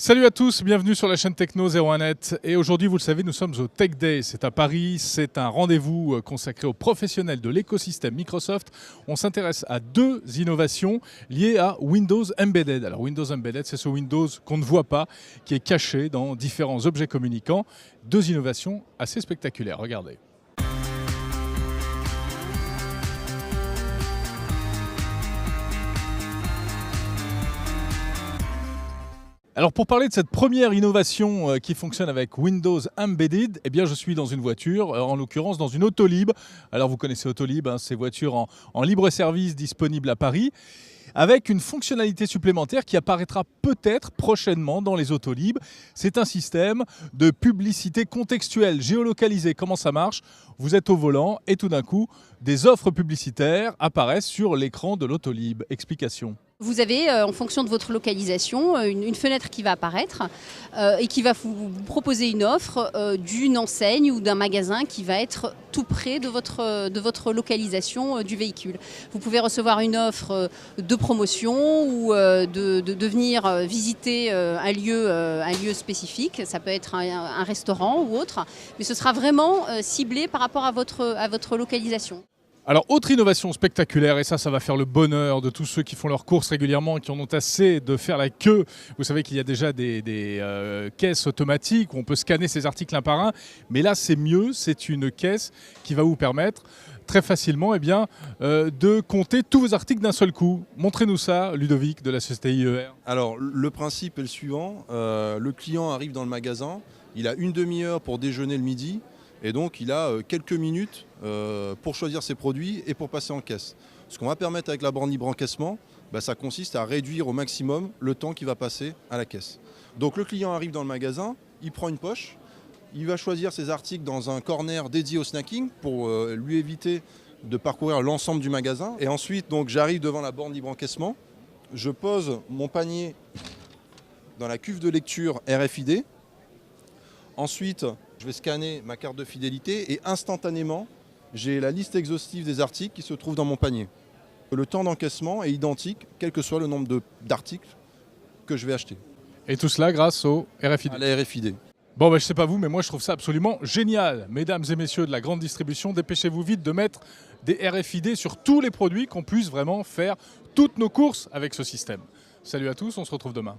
Salut à tous, bienvenue sur la chaîne Techno 01net. Et aujourd'hui, vous le savez, nous sommes au Tech Day. C'est à Paris, c'est un rendez-vous consacré aux professionnels de l'écosystème Microsoft. On s'intéresse à deux innovations liées à Windows Embedded. Alors Windows Embedded, c'est ce Windows qu'on ne voit pas, qui est caché dans différents objets communicants. Deux innovations assez spectaculaires, regardez. Alors pour parler de cette première innovation qui fonctionne avec Windows Embedded, eh bien je suis dans une voiture, en l'occurrence dans une Autolib. Alors vous connaissez Autolib, ces voitures en libre service disponibles à Paris, avec une fonctionnalité supplémentaire qui apparaîtra peut-être prochainement dans les Autolib. C'est un système de publicité contextuelle, géolocalisée. Comment ça marche? Vous êtes au volant et tout d'un coup, des offres publicitaires apparaissent sur l'écran de l'Autolib. Explication. Vous avez, en fonction de votre localisation, une fenêtre qui va apparaître et qui va vous proposer une offre d'une enseigne ou d'un magasin qui va être tout près de votre localisation du véhicule. Vous pouvez recevoir une offre de promotion ou de venir visiter un lieu spécifique. Ça peut être un restaurant ou autre, mais ce sera vraiment ciblé par rapport à votre localisation. Alors, autre innovation spectaculaire, et ça va faire le bonheur de tous ceux qui font leurs courses régulièrement et qui en ont assez de faire la queue. Vous savez qu'il y a déjà des caisses automatiques où on peut scanner ces articles un par un, mais là c'est mieux, c'est une caisse qui va vous permettre très facilement de compter tous vos articles d'un seul coup. Montrez-nous ça, Ludovic de la société IER. Alors le principe est le suivant, le client arrive dans le magasin, il a une demi-heure pour déjeuner le midi, et donc il a quelques minutes pour choisir ses produits et pour passer en caisse. Ce qu'on va permettre avec la borne libre encaissement, ça consiste à réduire au maximum le temps qu'il va passer à la caisse. Donc le client arrive dans le magasin, il prend une poche, il va choisir ses articles dans un corner dédié au snacking pour lui éviter de parcourir l'ensemble du magasin. Et ensuite, donc, j'arrive devant la borne libre encaissement, je pose mon panier dans la cuve de lecture RFID. Ensuite, je vais scanner ma carte de fidélité et instantanément, j'ai la liste exhaustive des articles qui se trouvent dans mon panier. Le temps d'encaissement est identique, quel que soit le nombre d'articles que je vais acheter. Et tout cela grâce au RFID. À la RFID. Bon, je sais pas vous, mais moi je trouve ça absolument génial. Mesdames et messieurs de la grande distribution, dépêchez-vous vite de mettre des RFID sur tous les produits, qu'on puisse vraiment faire toutes nos courses avec ce système. Salut à tous, on se retrouve demain.